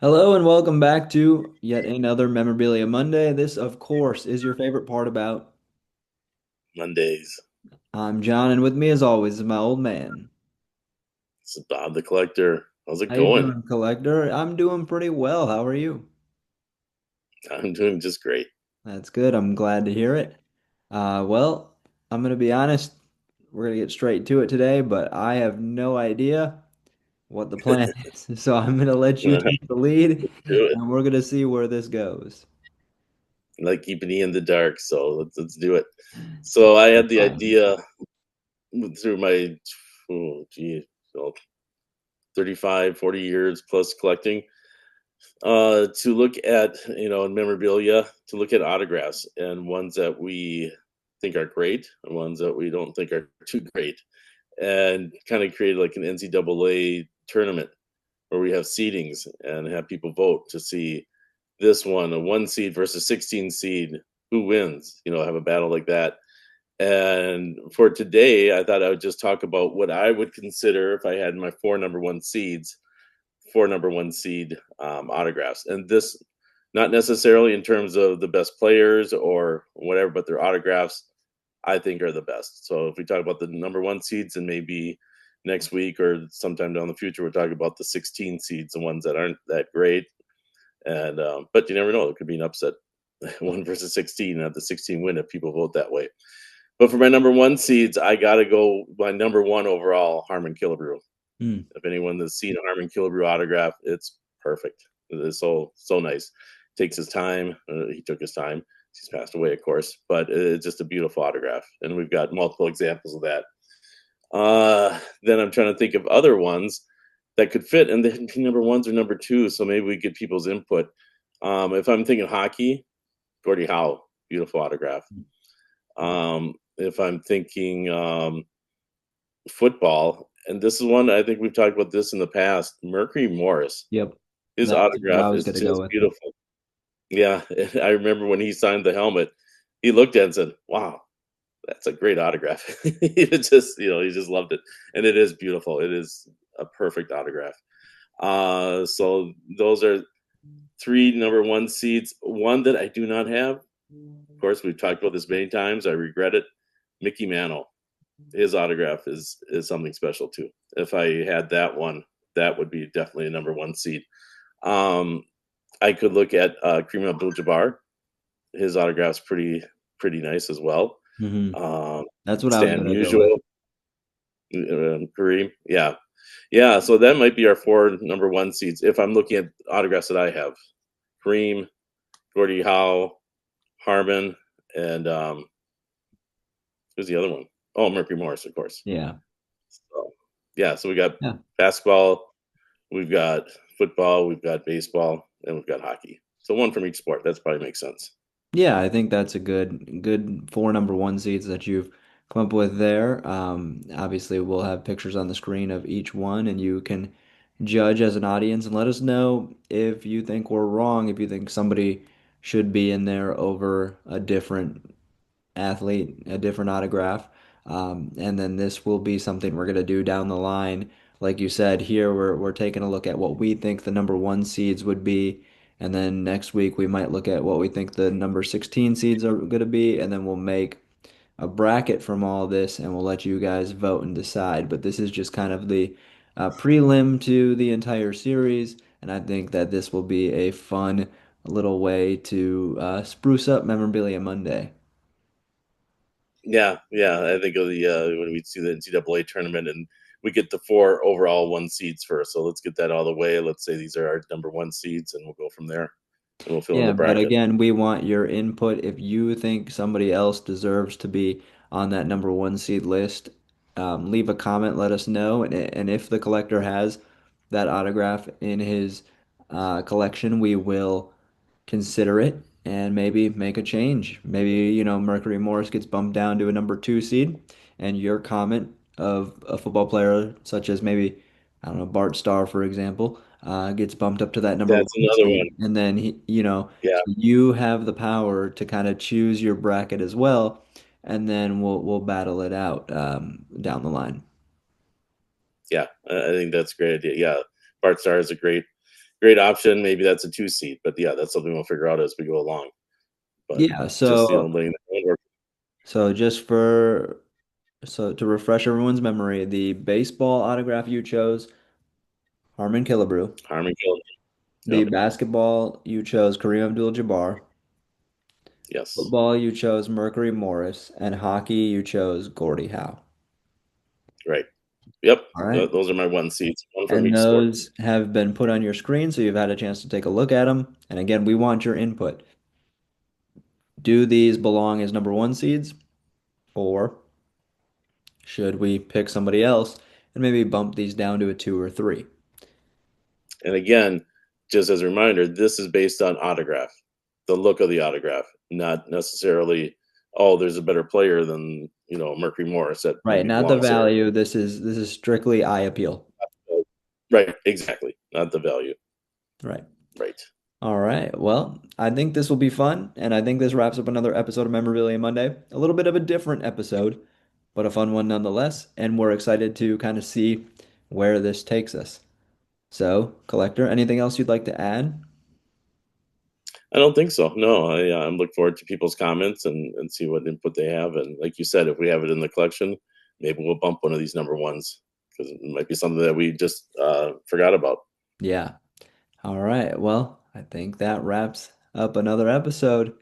Hello and welcome back to yet another Memorabilia Monday. This, of course, is your favorite part about. Mondays. I'm John, and with me, as always, is my old man. This is Bob the Collector. How's it How you going? doing, collector? I'm doing pretty well. How are you? I'm doing just great. That's good. I'm glad to hear it. Well, I'm gonna be honest. We're gonna get straight to it today, but I have no idea what the plan is. So I'm gonna let you Let's take the lead, do it. and we're gonna see where this goes. I like keeping you in the dark, so let's do it. So I had the Fine. idea through my oh gee, well, 35, 40 years plus collecting, to look at, in memorabilia, to look at autographs and ones that we think are great and ones that we don't think are too great, and kind of create like an NCAA tournament where we have seedings and have people vote to see this one, a 1 seed versus 16 seed, who wins, have a battle like that. And for today, I thought I would just talk about what I would consider if I had my four number one seeds, four number one seed autographs. And this, not necessarily in terms of the best players or whatever, but their autographs, I think are the best. So if we talk about the number one seeds, and maybe next week or sometime down the future, we'll talk about the 16 seeds, the ones that aren't that great. And but you never know; it could be an upset, one versus 16, and have the 16 win if people vote that way. But for my number one seeds, I got to go my number one overall, Harmon Killebrew. Hmm. If anyone has seen a Harmon Killebrew autograph, it's perfect. It is so nice. Takes his time. He took his time. He's passed away, of course, but it's just a beautiful autograph, and we've got multiple examples of that. Then I'm trying to think of other ones that could fit, and the number ones or number two, so maybe we get people's input. If I'm thinking hockey, Gordie Howe, beautiful autograph. If I'm thinking football, and this is one I think we've talked about this in the past, Mercury Morris. Yep. His That's what I autograph was is gonna go just with. beautiful. Yeah, I remember when he signed the helmet, he looked at it and said, "Wow, that's a great autograph." He just, he just loved it, and it is beautiful. It is a perfect autograph. So those are three number one seeds. One that I do not have, of course, we've talked about this many times. I regret it. Mickey Mantle. His autograph is something special too. If I had that one, that would be definitely a number one seed. Um, I could look at Kareem Abdul-Jabbar. His autograph's pretty nice as well. Hmm. Um, That's what I was Stan gonna go with. Musial, Kareem, yeah, yeah. So that might be our four number one seeds if I'm looking at autographs that I have: Kareem, Gordie Howe, Harmon, and who's the other one? Oh, Mercury Morris, of course. Yeah. So, yeah, so we got Yeah. basketball, we've got football, we've got baseball, and we've got hockey. So one from each sport. That's probably makes sense. Yeah, I think that's a good four number one seeds that you've come up with there. Obviously, we'll have pictures on the screen of each one, and you can judge as an audience and let us know if you think we're wrong, if you think somebody should be in there over a different athlete, a different autograph. And then this will be something we're gonna do down the line. Like you said, here we're taking a look at what we think the number one seeds would be. And then next week we might look at what we think the number 16 seeds are going to be, and then we'll make a bracket from all this and we'll let you guys vote and decide. But this is just kind of the prelim to the entire series, and I think that this will be a fun little way to spruce up Memorabilia Monday. Yeah, yeah. I think of the when we see the NCAA tournament and we get the four overall one seeds first. So let's get that out of the way. Let's say these are our number one seeds, and we'll go from there, and we'll fill in Yeah, the but bracket. again, we want your input. If you think somebody else deserves to be on that number one seed list, leave a comment, let us know. And if the collector has that autograph in his collection, we will consider it and maybe make a change. Maybe, Mercury Morris gets bumped down to a number two seed, and your comment of a football player such as maybe, I don't know, Bart Starr, for example, gets bumped up to that number That's one another one. seed. And then, Yeah, so you have the power to kind of choose your bracket as well, and then we'll battle it out down the line. yeah. I think that's a great idea. Yeah, Bart Starr is a great. great option. Maybe that's a 2 seed, but yeah, that's something we'll figure out as we go along. But Yeah, just so letting the groundwork. so just for so to refresh everyone's memory, the baseball autograph you chose, Harmon Killebrew. Harmon Killebrew. The Yep. basketball you chose, Kareem Abdul-Jabbar. Yes. Football you chose, Mercury Morris, and hockey you chose, Gordie Howe. Right. Yep. All right. Those are my 1 seeds, one from And each sport. those have been put on your screen, so you've had a chance to take a look at them. And again, we want your input. Do these belong as number one seeds, or should we pick somebody else and maybe bump these down to a two or three? And again, just as a reminder, this is based on autograph, the look of the autograph, not necessarily, oh, there's a better player than, Mercury Morris that Right, maybe not the belongs here. value. This is strictly eye appeal. Right, exactly. Not the value. Right. Right. All right. Well, I think this will be fun, and I think this wraps up another episode of Memorabilia Monday. A little bit of a different episode, but a fun one nonetheless, and we're excited to kind of see where this takes us. So, collector, anything else you'd like to add? I don't think so. No, I'm looking forward to people's comments and see what input they have. And like you said, if we have it in the collection, maybe we'll bump one of these number ones because it might be something that we just forgot about. Yeah. All right. Well, I think that wraps up another episode.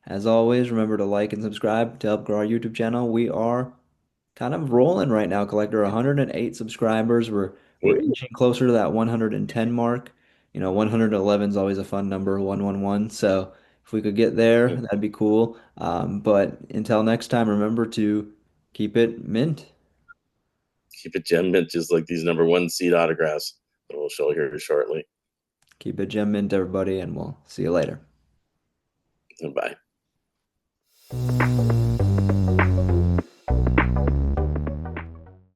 As always, remember to like and subscribe to help grow our YouTube channel. We are kind of rolling right now, collector. 108 subscribers. We're Woo. inching closer to that 110 mark. 111 is always a fun number, 111. So if we could get there, that'd be cool. But until next time, remember to keep it mint. Keep it gem mint, just like these number 1 seed autographs that we'll show here shortly. Keep it gem mint, everybody, and we'll see you later. Bye.